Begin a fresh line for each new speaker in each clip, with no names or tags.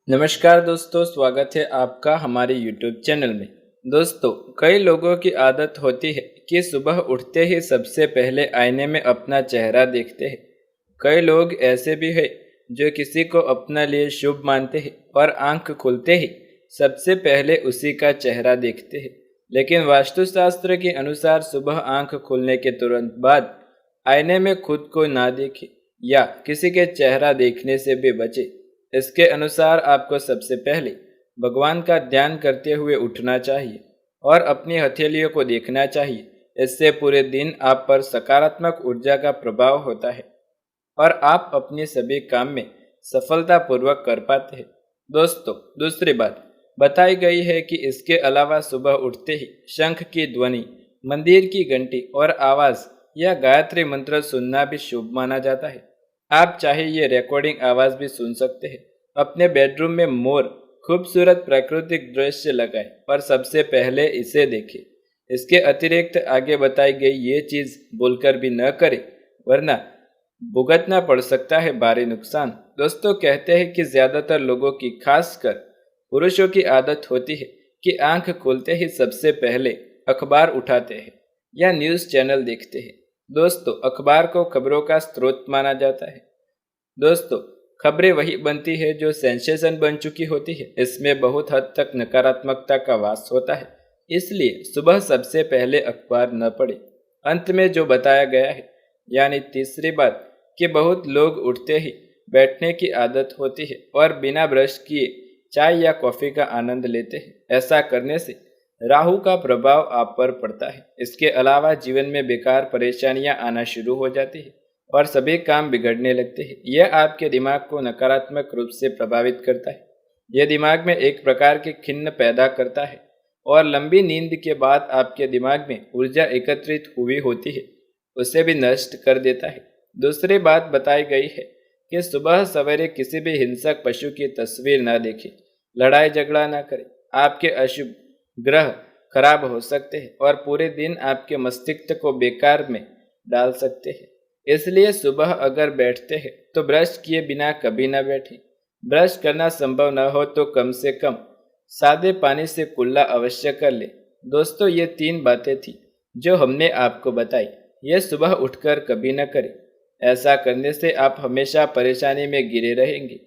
नमस्कार दोस्तों, स्वागत है आपका हमारे YouTube चैनल में। दोस्तों, कई लोगों की आदत होती है कि सुबह उठते ही सबसे पहले आईने में अपना चेहरा देखते हैं। कई लोग ऐसे भी हैं जो किसी को अपने लिए शुभ मानते हैं और आंख खुलते ही सबसे पहले उसी का चेहरा देखते हैं। लेकिन वास्तुशास्त्र के अनुसार सुबह आंख खुलने के तुरंत बाद आईने में खुद को ना देखें या किसी के चेहरा देखने से भी बचें। इसके अनुसार आपको सबसे पहले भगवान का ध्यान करते हुए उठना चाहिए और अपनी हथेलियों को देखना चाहिए। इससे पूरे दिन आप पर सकारात्मक ऊर्जा का प्रभाव होता है और आप अपने सभी काम में सफलतापूर्वक कर पाते हैं। दोस्तों, दूसरी बात बताई गई है कि इसके अलावा सुबह उठते ही शंख की ध्वनि, मंदिर की घंटी और आवाज़ या गायत्री मंत्र सुनना भी शुभ माना जाता है। आप चाहे ये रिकॉर्डिंग आवाज़ भी सुन सकते हैं। अपने बेडरूम में मोर खूबसूरत प्राकृतिक दृश्य लगाएं और सबसे पहले इसे देखें। इसके अतिरिक्त आगे बताई गई ये चीज़ बोलकर भी न करें, वरना भुगतना पड़ सकता है भारी नुकसान। दोस्तों, कहते हैं कि ज़्यादातर लोगों की, खासकर पुरुषों की आदत होती है कि आंख खोलते ही सबसे पहले अखबार उठाते हैं या न्यूज़ चैनल देखते हैं। दोस्तों, अखबार को खबरों का स्रोत माना जाता है। दोस्तों, खबरें वही बनती है जो सेंसेशन बन चुकी होती है। इसमें बहुत हद तक नकारात्मकता का वास होता है, इसलिए सुबह सबसे पहले अखबार न पढ़े। अंत में जो बताया गया है, यानी तीसरी बात, कि बहुत लोग उठते ही बैठने की आदत होती है और बिना ब्रश किए चाय या कॉफ़ी का आनंद लेते हैं। ऐसा करने से राहु का प्रभाव आप पर पड़ता है। इसके अलावा जीवन में बेकार परेशानियां आना शुरू हो जाती है और सभी काम बिगड़ने लगते हैं। यह आपके दिमाग को नकारात्मक रूप से प्रभावित करता है। यह दिमाग में एक प्रकार की खिन्न पैदा करता है और लंबी नींद के बाद आपके दिमाग में ऊर्जा एकत्रित हुई होती है उसे भी नष्ट कर देता है। दूसरी बात बताई गई है कि सुबह सवेरे किसी भी हिंसक पशु की तस्वीर न देखें, लड़ाई झगड़ा न करें। आपके अशुभ ग्रह खराब हो सकते हैं और पूरे दिन आपके मस्तिष्क को बेकार में डाल सकते हैं। इसलिए सुबह अगर बैठते हैं तो ब्रश किए बिना कभी न बैठें। ब्रश करना संभव न हो तो कम से कम सादे पानी से कुल्ला अवश्य कर लें। दोस्तों, ये 3 बातें थी जो हमने आपको बताई। ये सुबह उठकर कभी न करें। ऐसा करने से आप हमेशा परेशानी में घिरे रहेंगे।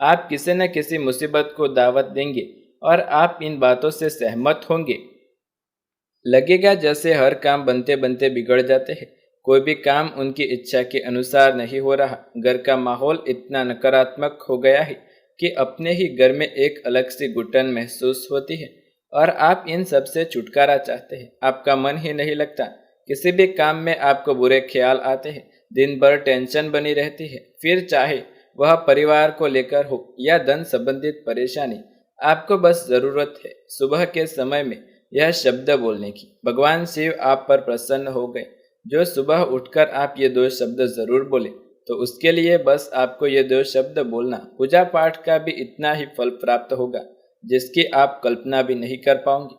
आप किसी न किसी मुसीबत को दावत देंगे और आप इन बातों से सहमत होंगे। लगेगा जैसे हर काम बनते बनते बिगड़ जाते हैं। कोई भी काम उनकी इच्छा के अनुसार नहीं हो रहा। घर का माहौल इतना नकारात्मक हो गया है कि अपने ही घर में एक अलग सी घुटन महसूस होती है और आप इन सब से छुटकारा चाहते हैं। आपका मन ही नहीं लगता। किसी भी काम में आपको बुरे ख्याल आते हैं। दिन भर टेंशन बनी रहती है। फिर चाहे वह परिवार को लेकर हो या धन संबंधित परेशानी, आपको बस ज़रूरत है सुबह के समय में यह शब्द बोलने की। भगवान शिव आप पर प्रसन्न हो गए जो सुबह उठकर आप ये 2 शब्द ज़रूर बोले, तो उसके लिए बस आपको ये 2 शब्द बोलना पूजा पाठ का भी इतना ही फल प्राप्त होगा जिसकी आप कल्पना भी नहीं कर पाओगे।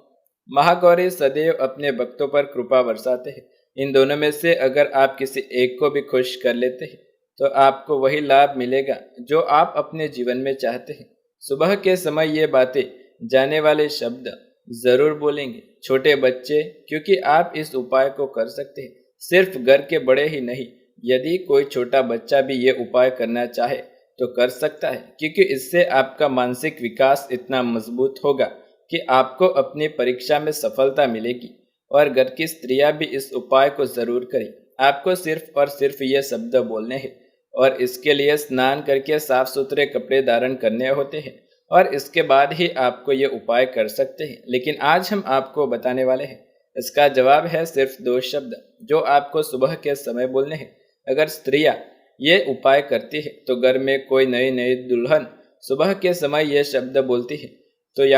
महागौरी सदैव अपने भक्तों पर कृपा बरसाते हैं। इन दोनों में से अगर आप किसी एक को भी खुश कर लेते हैं तो आपको वही लाभ मिलेगा जो आप अपने जीवन में चाहते हैं। सुबह के समय ये बातें, जाने वाले शब्द ज़रूर बोलेंगे छोटे बच्चे, क्योंकि आप इस उपाय को कर सकते हैं। सिर्फ घर के बड़े ही नहीं, यदि कोई छोटा बच्चा भी ये उपाय करना चाहे तो कर सकता है, क्योंकि इससे आपका मानसिक विकास इतना मजबूत होगा कि आपको अपनी परीक्षा में सफलता मिलेगी। और घर की स्त्रियां भी इस उपाय को ज़रूर करें। आपको सिर्फ और सिर्फ ये शब्द बोलने हैं और इसके लिए स्नान करके साफ सुथरे कपड़े धारण करने होते हैं और इसके बाद ही आपको ये उपाय कर सकते हैं। लेकिन आज हम आपको बताने वाले हैं, इसका जवाब है सिर्फ 2 शब्द जो आपको सुबह के समय बोलने हैं। अगर स्त्रियां ये उपाय करती है तो घर में कोई नई नई दुल्हन सुबह के समय ये शब्द बोलती है तो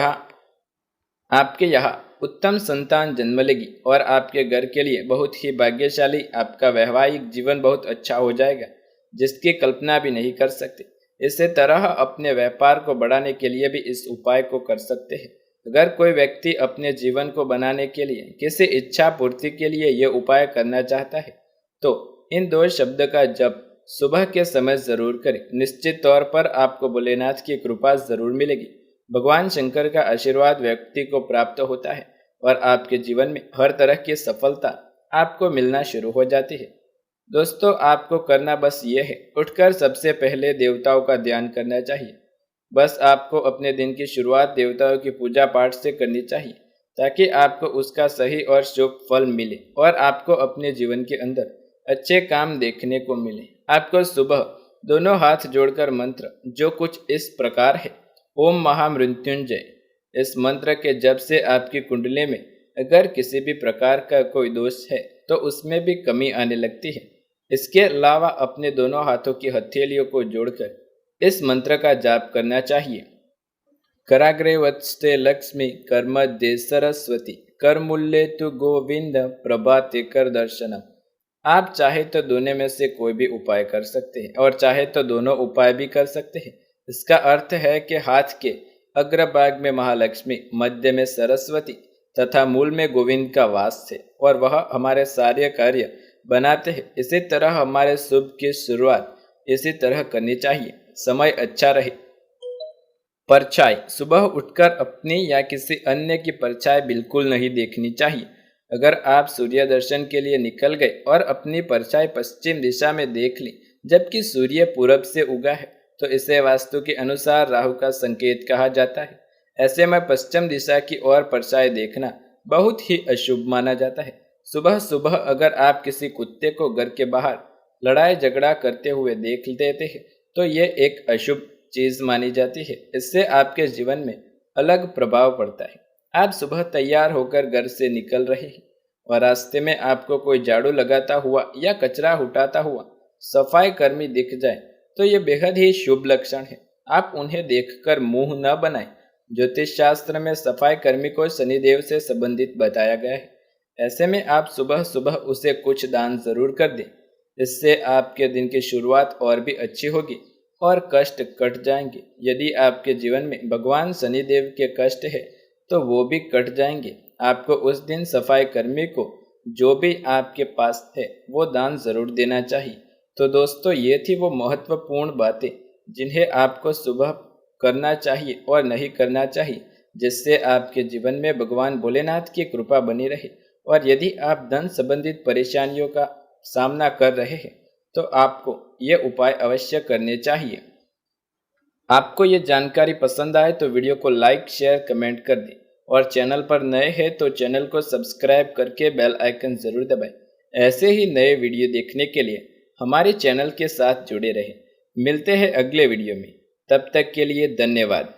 आपके यहाँ उत्तम संतान जन्म लेगी और आपके घर के लिए बहुत ही भाग्यशाली, आपका वैवाहिक जीवन बहुत अच्छा हो जाएगा जिसकी कल्पना भी नहीं कर सकते। इसी तरह अपने व्यापार को बढ़ाने के लिए भी इस उपाय को कर सकते हैं। अगर कोई व्यक्ति अपने जीवन को बनाने के लिए किसी इच्छा पूर्ति के लिए ये उपाय करना चाहता है तो इन दो शब्द का जप सुबह के समय जरूर करें। निश्चित तौर पर आपको भोलेनाथ की कृपा जरूर मिलेगी। भगवान शंकर का आशीर्वाद व्यक्ति को प्राप्त होता है और आपके जीवन में हर तरह की सफलता आपको मिलना शुरू हो जाती है। दोस्तों, आपको करना बस ये है, उठकर सबसे पहले देवताओं का ध्यान करना चाहिए। बस आपको अपने दिन की शुरुआत देवताओं की पूजा पाठ से करनी चाहिए ताकि आपको उसका सही और शुभ फल मिले और आपको अपने जीवन के अंदर अच्छे काम देखने को मिले। आपको सुबह दोनों हाथ जोड़कर मंत्र जो कुछ इस प्रकार है, ओम महामृत्युंजय। इस मंत्र के जप से आपकी कुंडली में अगर किसी भी प्रकार का कोई दोष है तो उसमें भी कमी आने लगती है। इसके अलावा अपने दोनों हाथों की हथेलियों को जोड़कर इस मंत्र का जाप करना चाहिए। कराग्रे वत्स्ते लक्ष्मी कर्मध्ये सरस्वती करमूल्ये तु गोविंद प्रभाते कर दर्शनम। आप चाहे तो दोनों में से कोई भी उपाय कर सकते हैं और चाहे तो दोनों उपाय भी कर सकते हैं। इसका अर्थ है कि हाथ के अग्रभाग में महालक्ष्मी, मध्य में सरस्वती तथा मूल में गोविंद का वास है और वह हमारे सारे कार्य बनाते हैं। इसी तरह हमारे शुभ की शुरुआत इसी तरह करनी चाहिए। समय अच्छा रहे। परछाई, सुबह उठकर अपनी या किसी अन्य की परछाई बिल्कुल नहीं देखनी चाहिए। अगर आप सूर्य दर्शन के लिए निकल गए और अपनी परछाई पश्चिम दिशा में देख ली जबकि सूर्य पूरब से उगा है तो इसे वास्तु के अनुसार राहु का संकेत कहा जाता है। ऐसे में पश्चिम दिशा की ओर परछाई देखना बहुत ही अशुभ माना जाता है। सुबह सुबह अगर आप किसी कुत्ते को घर के बाहर लड़ाई झगड़ा करते हुए देख लेते हैं तो ये एक अशुभ चीज मानी जाती है। इससे आपके जीवन में अलग प्रभाव पड़ता है। आप सुबह तैयार होकर घर से निकल रहे हैं और रास्ते में आपको कोई झाड़ू लगाता हुआ या कचरा उठाता हुआ सफाई कर्मी दिख जाए तो ये बेहद ही शुभ लक्षण है। आप उन्हें देखकर मुंह न बनाएं। ज्योतिष शास्त्र में सफाई कर्मी को शनिदेव से संबंधित बताया गया है। ऐसे में आप सुबह सुबह उसे कुछ दान जरूर कर दें। इससे आपके दिन की शुरुआत और भी अच्छी होगी और कष्ट कट जाएंगे। यदि आपके जीवन में भगवान शनिदेव के कष्ट है तो वो भी कट जाएंगे। आपको उस दिन सफाई कर्मी को जो भी आपके पास है वो दान जरूर देना चाहिए। तो दोस्तों, ये थी वो महत्वपूर्ण बातें जिन्हें आपको सुबह करना चाहिए और नहीं करना चाहिए, जिससे आपके जीवन में भगवान भोलेनाथ की कृपा बनी रहे। और यदि आप धन संबंधित परेशानियों का सामना कर रहे हैं तो आपको ये उपाय अवश्य करने चाहिए। आपको ये जानकारी पसंद आए तो वीडियो को लाइक, शेयर, कमेंट कर दें और चैनल पर नए हैं तो चैनल को सब्सक्राइब करके बेल आइकन जरूर दबाएं। ऐसे ही नए वीडियो देखने के लिए हमारे चैनल के साथ जुड़े रहें। मिलते हैं अगले वीडियो में, तब तक के लिए धन्यवाद।